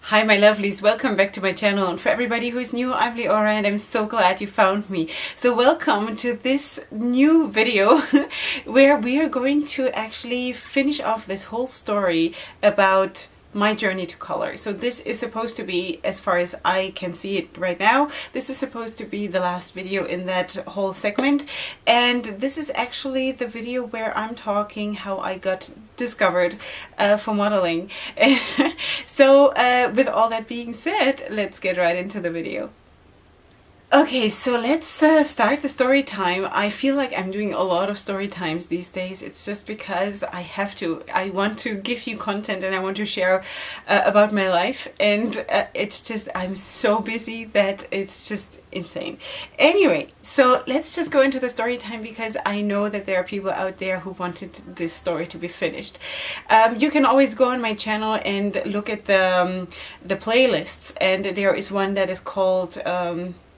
Hi my lovelies, welcome back to my channel, and for everybody who is new, I'm Leorah and I'm so glad you found me. So welcome to this new video where we are going to actually finish off this whole story about my journey to color. So this is supposed to be, as far as I can see it right now, this is supposed to be the last video in that whole segment, and this is actually the video where I'm talking how I got discovered for modeling. So with all that being said, let's get right into the video. Okay, so let's start the story time. I feel like I'm doing a lot of story times these days. It's just because I have to. I want to give you content and I want to share about my life, and it's just, I'm so busy that it's just insane. Anyway, so let's just go into the story time because I know that there are people out there who wanted this story to be finished. You can always go on my channel and look at the playlists, and there is one that is called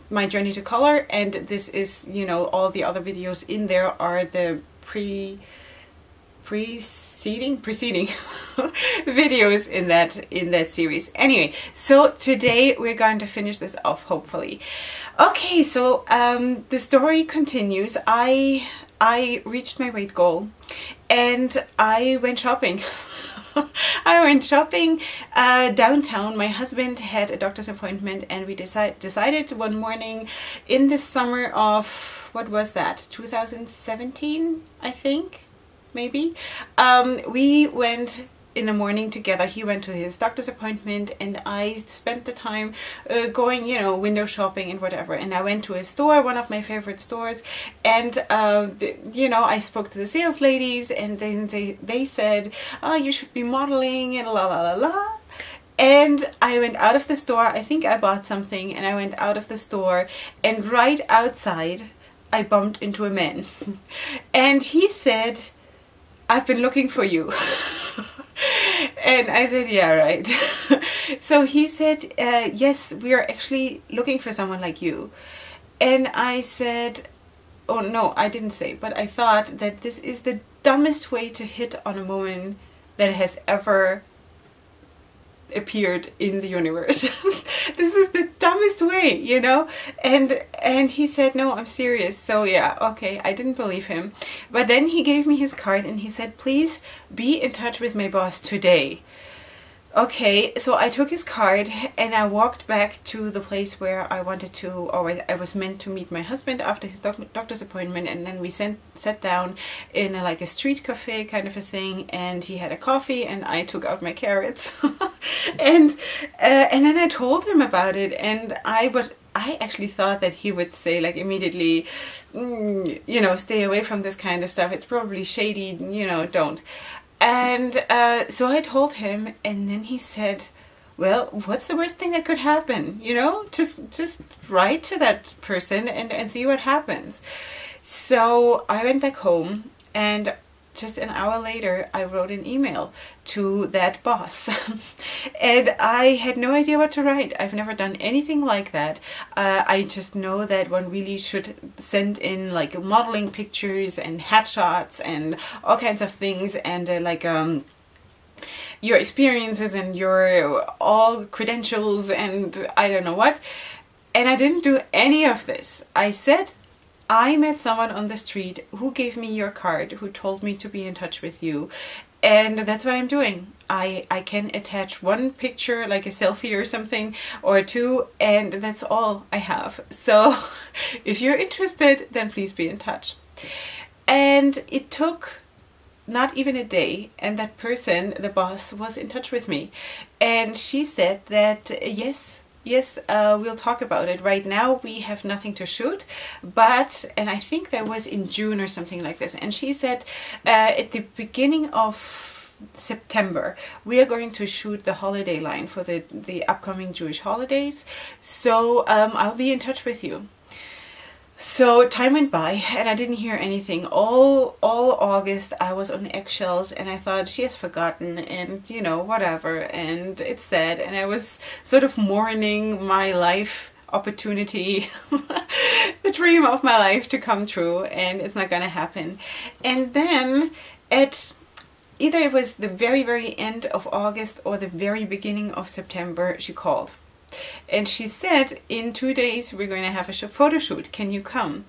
My Journey to Color, and this is, you know, all the other videos in there are the preceding videos in that series. Anyway, so today we're going to finish this off, hopefully. Okay, so the story continues. I reached my weight goal and I went shopping. I went shopping downtown. My husband had a doctor's appointment, and we decided one morning in the summer of, what was that, 2017, I think, maybe. We went in the morning together. He went to his doctor's appointment and I spent the time going, you know, window shopping and whatever. And I went to a store, one of my favorite stores, and you know, I spoke to the sales ladies, and then they said, oh, you should be modeling and la la la la. And I went out of the store. I think I bought something, and I went out of the store, and right outside I bumped into a man. And he said, I've been looking for you. And I said, yeah, right. So he said, yes, we are actually looking for someone like you. And I said, oh no, I didn't say, but I thought that this is the dumbest way to hit on a woman that has ever appeared in the universe. This is the dumbest way, you know. And he said, no, I'm serious. So yeah, okay, I didn't believe him, but then he gave me his card and he said, please be in touch with my boss today. Okay, so I took his card and I walked back to the place where I wanted to, or I was meant to meet my husband after his doctor's appointment, and then we sat down in like a street cafe kind of a thing, and he had a coffee and I took out my carrots. and then I told him about it, and I actually thought that he would say, like, immediately, you know, stay away from this kind of stuff. It's probably shady, you know, don't. And so I told him, and then he said, well, what's the worst thing that could happen? You know, just write to that person and see what happens. So I went back home, and just an hour later, I wrote an email to that boss. And I had no idea what to write. I've never done anything like that. I just know that one really should send in like modeling pictures and headshots and all kinds of things, and your experiences and your all credentials and I don't know what. And I didn't do any of this. I said, I met someone on the street who gave me your card, who told me to be in touch with you. And that's what I'm doing. I can attach one picture, like a selfie or something, or two, and that's all I have. So if you're interested, then please be in touch. And it took not even a day, and that person, the boss, was in touch with me. And she said that, yes, we'll talk about it. Right now we have nothing to shoot, but, and I think that was in June or something like this, and she said at the beginning of September we are going to shoot the holiday line for the upcoming Jewish holidays, so I'll be in touch with you. So time went by and I didn't hear anything. All August I was on eggshells, and I thought, she has forgotten, and you know, whatever, and it's sad, and I was sort of mourning my life opportunity, the dream of my life to come true, and it's not gonna happen. And then at either it was the very, very end of August or the very beginning of September, she called. And she said, in 2 days, we're going to have a photo shoot. Can you come?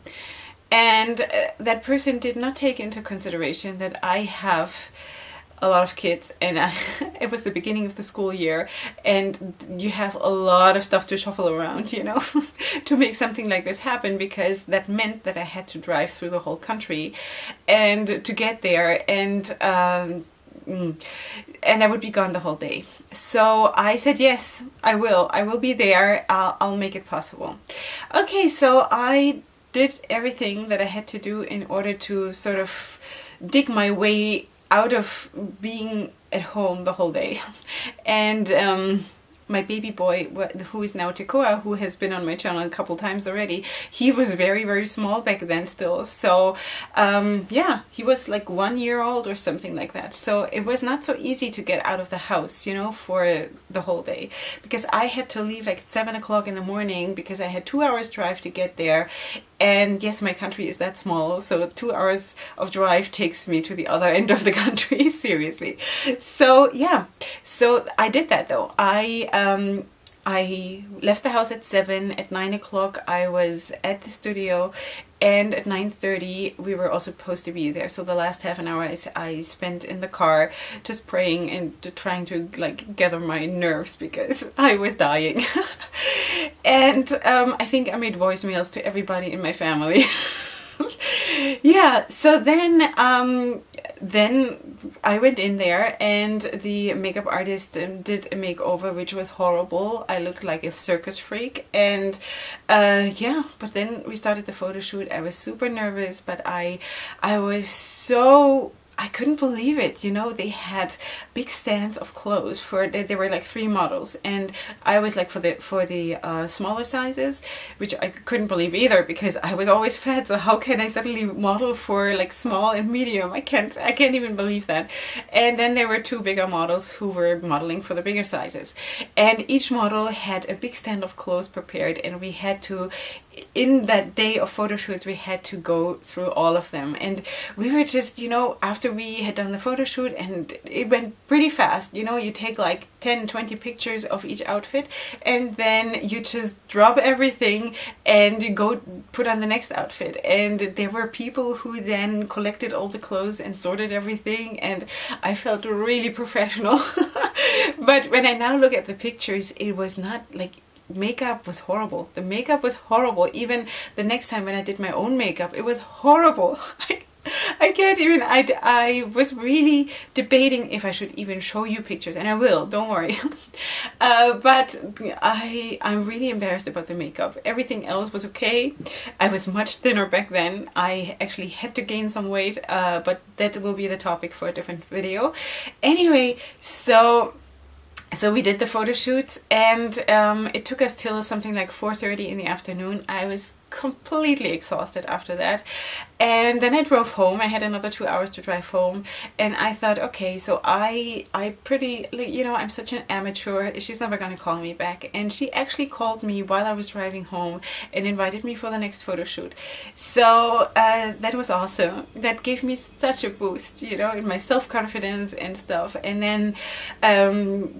And that person did not take into consideration that I have a lot of kids, and it was the beginning of the school year, and you have a lot of stuff to shuffle around, you know, to make something like this happen, because that meant that I had to drive through the whole country and to get there, and I would be gone the whole day. So I said, yes, I will be there. I'll make it possible. Okay, so I did everything that I had to do in order to sort of dig my way out of being at home the whole day. And my baby boy, who is now Tekoa, who has been on my channel a couple times already, he was very, very small back then still. So yeah, he was like 1 year old or something like that. So it was not so easy to get out of the house, you know, for the whole day, because I had to leave like 7 o'clock in the morning, because I had 2 hours drive to get there. And yes, my country is that small, so 2 hours of drive takes me to the other end of the country, seriously. So yeah, so I did that though. I left the house at 7. At 9 o'clock I was at the studio, and at 9:30 we were all supposed to be there. So the last half an hour I spent in the car just praying and trying to like gather my nerves, because I was dying. And I think I made voicemails to everybody in my family. Yeah, so then I went in there, and the makeup artist did a makeover, which was horrible. I looked like a circus freak, and yeah, but then we started the photo shoot. I was super nervous, but I was so... I couldn't believe it, you know. They had big stands of clothes for there were like 3 models, and I was like for the smaller sizes, which I couldn't believe either, because I was always fat. So how can I suddenly model for like small and medium? I can't even believe that. And then there were 2 bigger models who were modeling for the bigger sizes, and each model had a big stand of clothes prepared, and we had to, in that day of photo shoots, we had to go through all of them. And we were just, you know, after we had done the photo shoot, and it went pretty fast, you know, you take like 10-20 pictures of each outfit, and then you just drop everything and you go put on the next outfit. And there were people who then collected all the clothes and sorted everything, and I felt really professional. But when I now look at the pictures, it was not like... makeup was horrible. The makeup was horrible. Even the next time when I did my own makeup, it was horrible. I can't even... I was really debating if I should even show you pictures, and I will, don't worry. But I'm really embarrassed about the makeup. Everything else was okay. I was much thinner back then. I actually had to gain some weight, but that will be the topic for a different video. Anyway, so we did the photo shoots, and it took us till something like 4:30 in the afternoon. I was completely exhausted after that, and then I drove home. I had another 2 hours to drive home, and I thought, okay, so I pretty, you know, I'm such an amateur, she's never gonna call me back. And she actually called me while I was driving home and invited me for the next photo shoot. So that was awesome. That gave me such a boost, you know, in my self-confidence and stuff. And then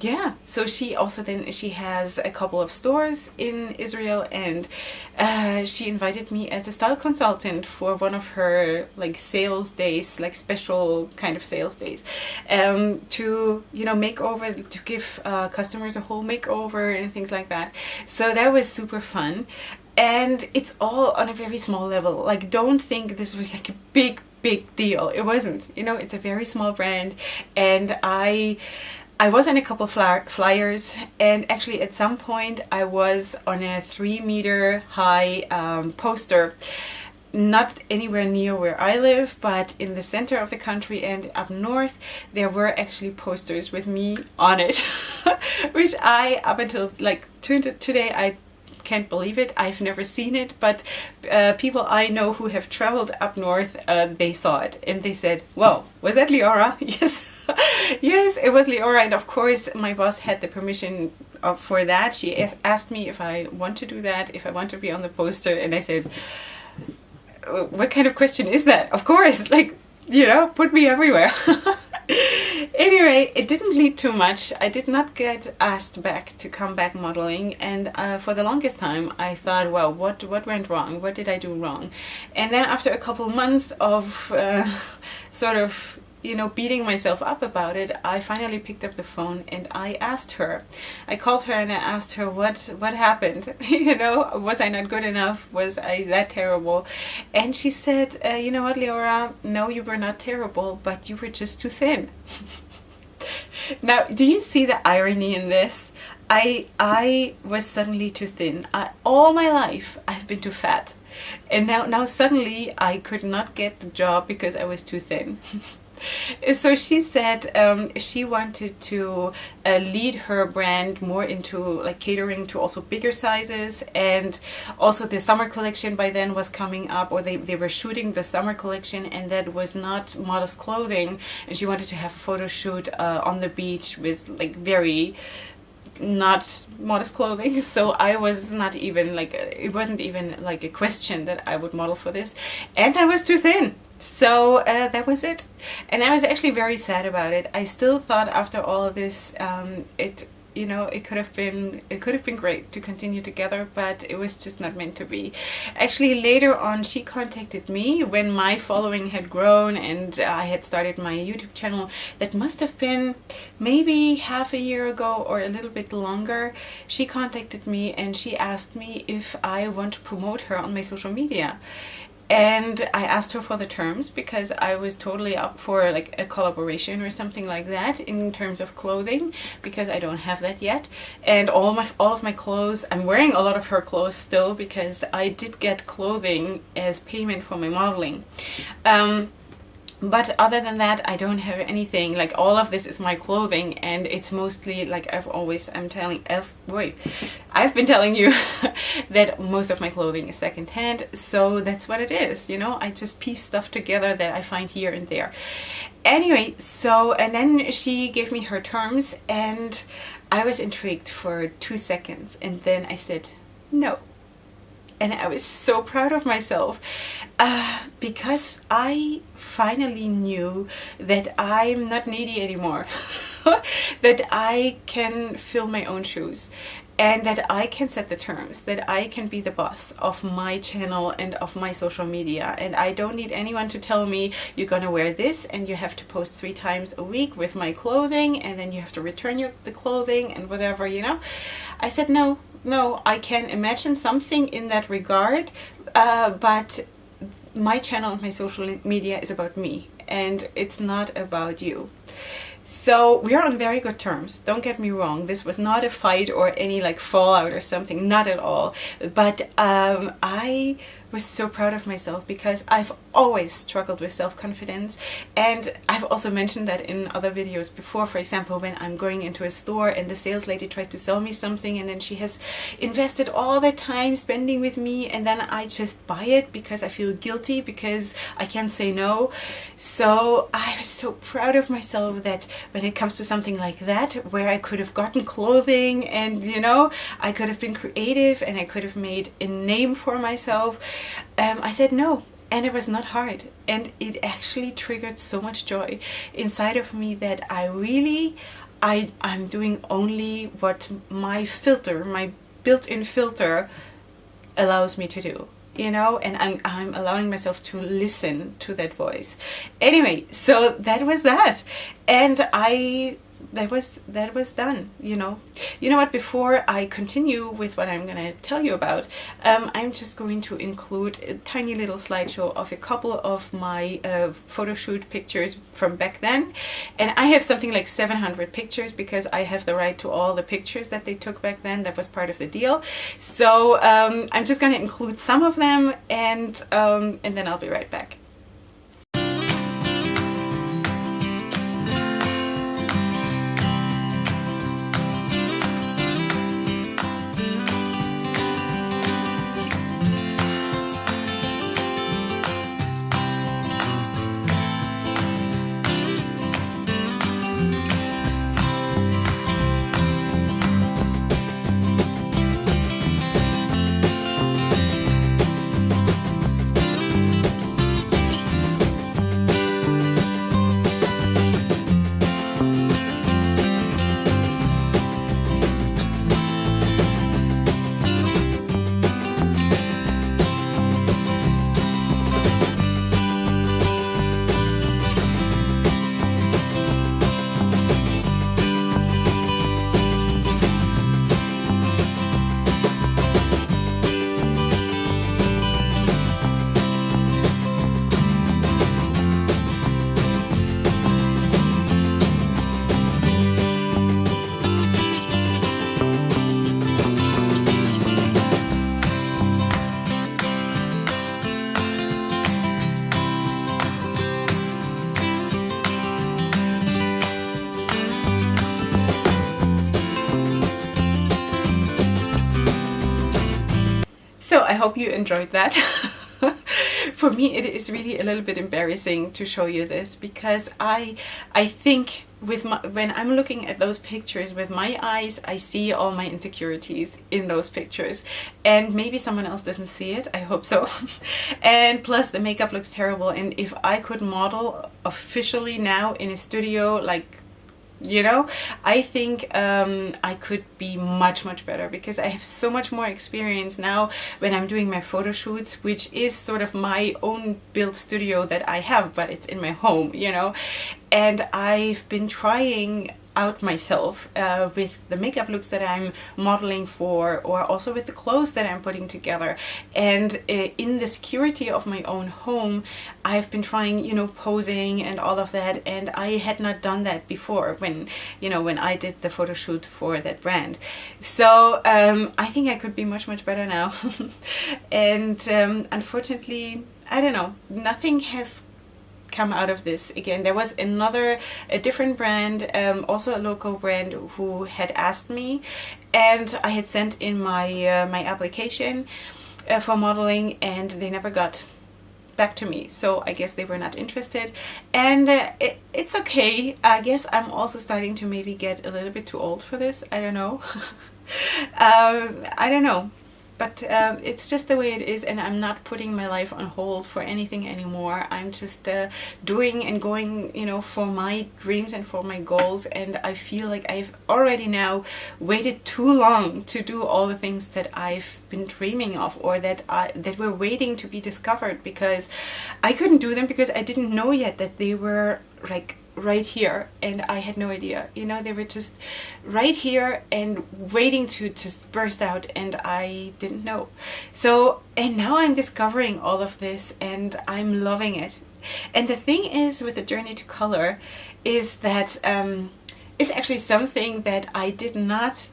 yeah, so she also then, she has a couple of stores in Israel, and she invited me as a style consultant for one of her like sales days, like special kind of sales days, to, you know, make over, to give customers a whole makeover and things like that. So that was super fun, and it's all on a very small level. Like, don't think this was like a big deal. It wasn't, you know, it's a very small brand. And I was on a couple of flyers, and actually at some point I was on a 3-meter high poster, not anywhere near where I live, but in the center of the country and up north. There were actually posters with me on it, which I, up until like today, I can't believe it. I've never seen it, but people I know who have traveled up north, they saw it, and they said, "Whoa, was that Leorah?" Yes. Yes, it was Leorah. And of course my boss had the permission for that. She asked me if I want to do that, if I want to be on the poster, and I said, what kind of question is that? Of course, like, you know, put me everywhere. Anyway, it didn't lead to much. I did not get asked back to come back modeling, and for the longest time I thought, well, what went wrong? What did I do wrong? And then after a couple months of sort of, you know, beating myself up about it, I finally picked up the phone and I asked her. I called her and I asked her what happened. You know, was I not good enough? Was I that terrible? And she said, you know what, Leorah, no, you were not terrible, but you were just too thin. Now, do you see the irony in this? I was suddenly too thin. All my life I've been too fat, and now suddenly I could not get the job because I was too thin. So she said she wanted to lead her brand more into like catering to also bigger sizes, and also the summer collection by then was coming up, or they were shooting the summer collection, and that was not modest clothing, and she wanted to have a photo shoot on the beach with like very not modest clothing. So I was not even like, it wasn't even like a question that I would model for this, and I was too thin. So that was it, and I was actually very sad about it. I still thought after all of this, you know, it could have been great to continue together, but it was just not meant to be. Actually, later on, she contacted me when my following had grown and I had started my YouTube channel. That must have been maybe half a year ago or a little bit longer. She contacted me and she asked me if I want to promote her on my social media. And I asked her for the terms because I was totally up for like a collaboration or something like that in terms of clothing, because I don't have that yet. And all of my clothes, I'm wearing a lot of her clothes still because I did get clothing as payment for my modeling. But other than that, I don't have anything. Like, all of this is my clothing, and it's mostly like I've been telling you that most of my clothing is secondhand, so that's what it is, you know. I just piece stuff together that I find here and there. Anyway, so, and then she gave me her terms, and I was intrigued for 2 seconds, and then I said no. And I was so proud of myself because I finally knew that I'm not needy anymore, that I can fill my own shoes, and that I can set the terms, that I can be the boss of my channel and of my social media, and I don't need anyone to tell me you're gonna wear this and you have to post 3 times a week with my clothing, and then you have to return the clothing and whatever, you know. I said no, I can imagine something in that regard, but my channel and my social media is about me, and it's not about you. So we are on very good terms, don't get me wrong. This was not a fight or any like fallout or something, not at all. But I was so proud of myself because I've always struggled with self-confidence, and I've also mentioned that in other videos before. For example, when I'm going into a store and the sales lady tries to sell me something, and then she has invested all that time spending with me, and then I just buy it because I feel guilty because I can't say no. So I was so proud of myself that when it comes to something like that, where I could have gotten clothing and, you know, I could have been creative and I could have made a name for myself, I said no. And it was not hard, and it actually triggered so much joy inside of me that I'm doing only what my filter, my built-in filter, allows me to do, you know, and I'm allowing myself to listen to that voice. Anyway, so that was that, and that was done, you know. You know what, before I continue with what I'm gonna tell you about, I'm just going to include a tiny little slideshow of a couple of my photo shoot pictures from back then, and I have something like 700 pictures because I have the right to all the pictures that they took back then. That was part of the deal. So I'm just gonna include some of them, and then I'll be right back. hope you enjoyed that. For me, it is really a little bit embarrassing to show you this, because I think with when I'm looking at those pictures with my eyes, I see all my insecurities in those pictures, and maybe someone else doesn't see it. I hope so. And plus the makeup looks terrible, and if I could model officially now in a studio, like, you know, I think I could be much better, because I have so much more experience now when I'm doing my photo shoots, which is sort of my own built studio that I have, but it's in my home, you know. And I've been trying out myself with the makeup looks that I'm modeling for, or also with the clothes that I'm putting together. And in the security of my own home, I've been trying, you know, posing and all of that, and I had not done that before when, you know, when I did the photo shoot for that brand. So I think I could be much better now. And unfortunately, I don't know, nothing has come out of this. Again, there was a different brand, also a local brand, who had asked me, and I had sent in my my application for modeling, and they never got back to me, so I guess they were not interested. And it's okay. I guess I'm also starting to maybe get a little bit too old for this. I don't know. I don't know. But it's just the way it is, and I'm not putting my life on hold for anything anymore. I'm just doing and going, you know, for my dreams and for my goals. And I feel like I've already now waited too long to do all the things that I've been dreaming of, or that were waiting to be discovered, because I couldn't do them because I didn't know yet that they were like right here, and I had no idea, you know. They were just right here and waiting to just burst out, and I didn't know. So, and now I'm discovering all of this, and I'm loving it. And the thing is with the journey to color is that it's actually something that I did not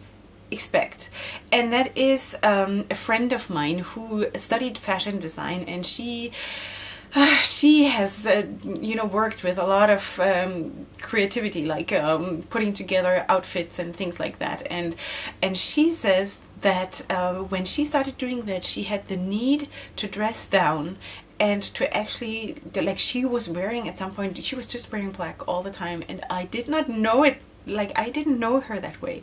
expect, and that is a friend of mine who studied fashion design, and she has, you know, worked with a lot of creativity, like putting together outfits and things like that. And she says that when she started doing that, she had the need to dress down and to actually, like, she was wearing, at some point, she was just wearing black all the time, and I did not know it. Like, I didn't know her that way.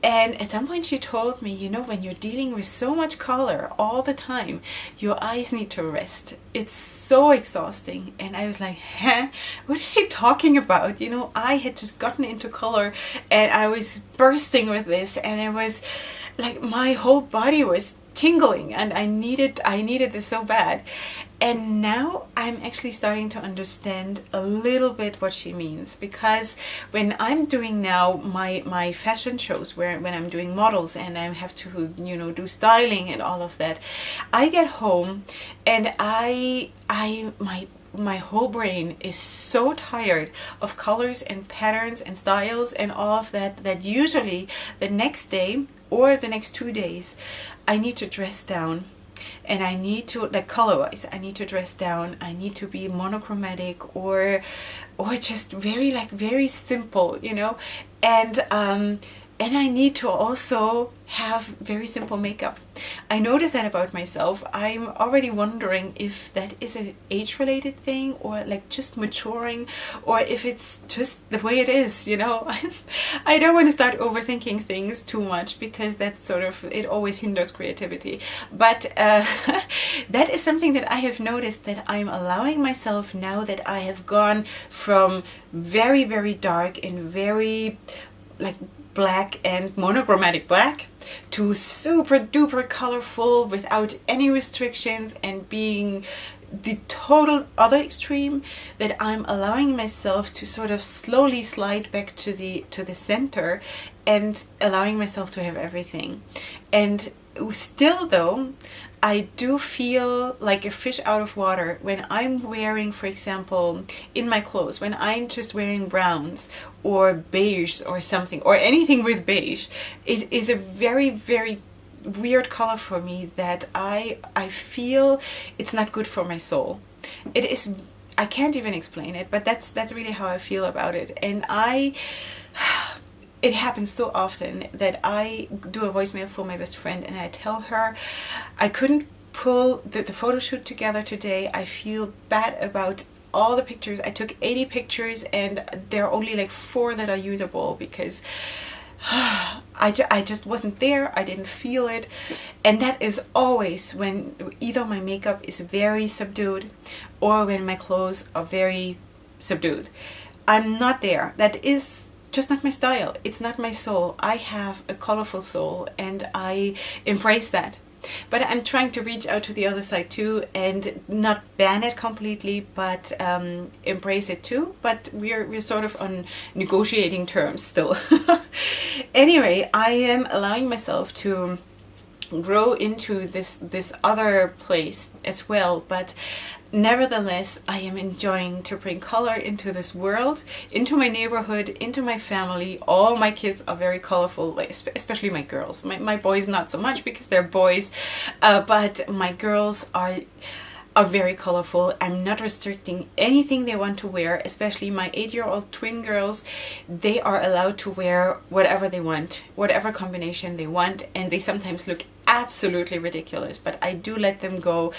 And at some point she told me, you know, when you're dealing with so much color all the time, your eyes need to rest. It's so exhausting. And I was like, huh? What is she talking about? You know, I had just gotten into color, and I was bursting with this, and it was like my whole body was tingling, and I needed this so bad. And now I'm actually starting to understand a little bit what she means, because when I'm doing now my fashion shows, when I'm doing models and I have to, you know, do styling and all of that, I get home and my whole brain is so tired of colors and patterns and styles and all of that, that usually the next day or the next 2 days I need to dress down. And I need to, like, color-wise, I need to dress down. I need to be monochromatic or just very simple, you know. And I need to also have very simple makeup. I noticed that about myself. I'm already wondering if that is an age-related thing, or like just maturing, or if it's just the way it is, you know. I don't want to start overthinking things too much, because that's sort of, it always hinders creativity. But that is something that I have noticed, that I'm allowing myself, now that I have gone from very dark and very like black and monochromatic black to super duper colorful without any restrictions, and being the total other extreme, that I'm allowing myself to sort of slowly slide back to the center, and allowing myself to have everything. And still though, I do feel like a fish out of water when I'm wearing, for example, in my clothes, when I'm just wearing browns or beige or something, or anything with beige. It is a very weird color for me, that I feel it's not good for my soul. It is, I can't even explain it, but that's really how I feel about it. And it happens so often that I do a voicemail for my best friend, and I tell her I couldn't pull the photo shoot together today. I feel bad about all the pictures. I took 80 pictures and there are only like 4 that are usable because I just wasn't there. I didn't feel it. And that is always when either my makeup is very subdued or when my clothes are very subdued. I'm not there. That is just not my style. It's not my soul. I have a colorful soul and I embrace that. But I'm trying to reach out to the other side too and not ban it completely, but embrace it too. But we're sort of on negotiating terms still. Anyway, I am allowing myself to grow into this other place as well, but nevertheless, I am enjoying to bring color into this world, into my neighborhood, into my family. All my kids are very colorful, like, especially my girls. My boys not so much because they're boys, but my girls are very colorful. I'm not restricting anything they want to wear, especially my 8-year-old twin girls. They are allowed to wear whatever they want, whatever combination they want, and they sometimes look absolutely ridiculous, but I do let them go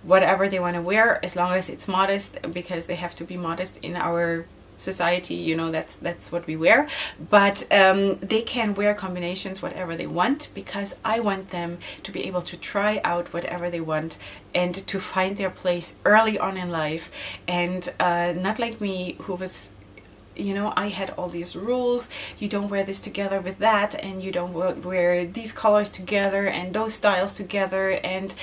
whatever they want to wear as long as it's modest, because they have to be modest in our society, you know, that's what we wear. But they can wear combinations whatever they want, because I want them to be able to try out whatever they want and to find their place early on in life, and not like me, who was, you know, I had all these rules. You don't wear this together with that, and you don't wear these colors together and those styles together, and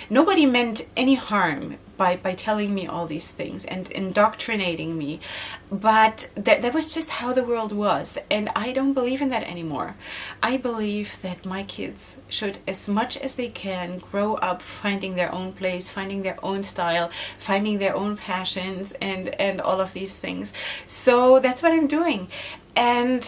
nobody meant any harm by telling me all these things and indoctrinating me, but that was just how the world was, and I don't believe in that anymore. I believe that my kids should, as much as they can, grow up finding their own place, finding their own style, finding their own passions, and all of these things. So that's what I'm doing. And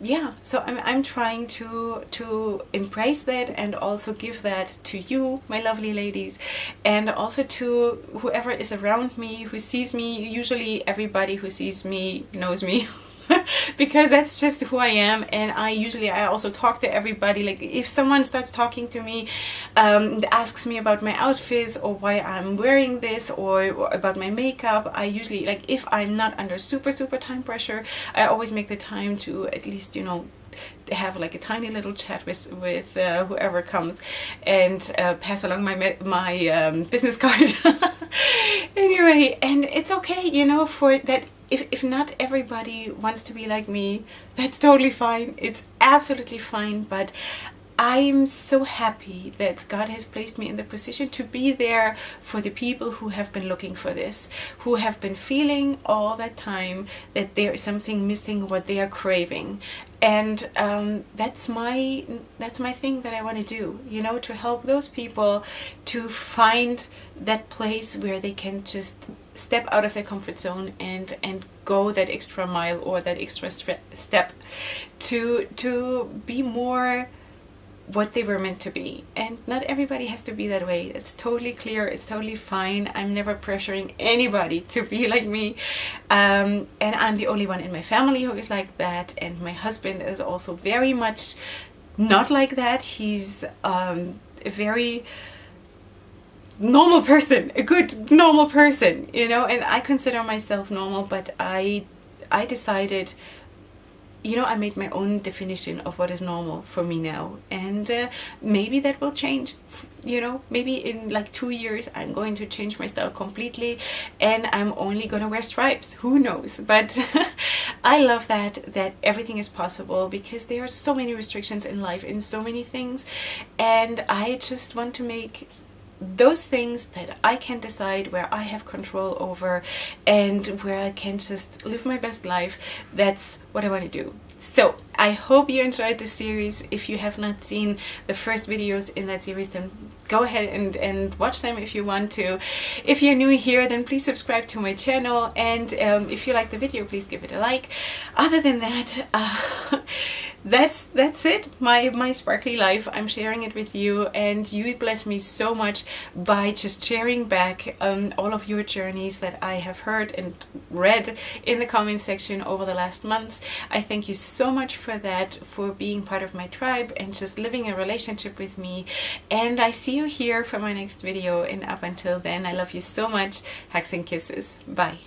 yeah, so I'm trying to embrace that and also give that to you, my lovely ladies, and also to whoever is around me, who sees me. Usually everybody who sees me knows me. Because that's just who I am, and I also talk to everybody. Like, if someone starts talking to me, asks me about my outfits or why I'm wearing this or about my makeup, I usually, like, if I'm not under super time pressure, I always make the time to at least, you know, have like a tiny little chat with whoever comes, and pass along my business card. Anyway, and it's okay, you know, for that. If not everybody wants to be like me, that's totally fine. It's absolutely fine. But I'm so happy that God has placed me in the position to be there for the people who have been looking for this, who have been feeling all that time that there is something missing, what they are craving. And that's my thing that I want to do, you know, to help those people to find that place where they can just step out of their comfort zone and go that extra mile or that extra step to be more what they were meant to be. And not everybody has to be that way. It's totally clear. It's totally fine. I'm never pressuring anybody to be like me. And I'm the only one in my family who is like that. And my husband is also very much not like that. He's a very normal person, a good normal person, you know, and I consider myself normal, but I decided, you know, I made my own definition of what is normal for me now, and maybe that will change, you know, maybe in like 2 years I'm going to change my style completely and I'm only gonna wear stripes, who knows. But I love that everything is possible, because there are so many restrictions in life in so many things, and I just want to make those things that I can decide, where I have control over, and where I can just live my best life. That's what I want to do. So I hope you enjoyed this series. If you have not seen the first videos in that series, then go ahead and watch them if you want to. If you're new here, then please subscribe to my channel, and if you like the video, please give it a like. Other than that, that's it, my sparkly life. I'm sharing it with you, and you bless me so much by just sharing back all of your journeys that I have heard and read in the comment section over the last months. I thank you so much for that, for being part of my tribe and just living a relationship with me. And I see you here for my next video, and up until then, I love you so much. Hugs and kisses. Bye.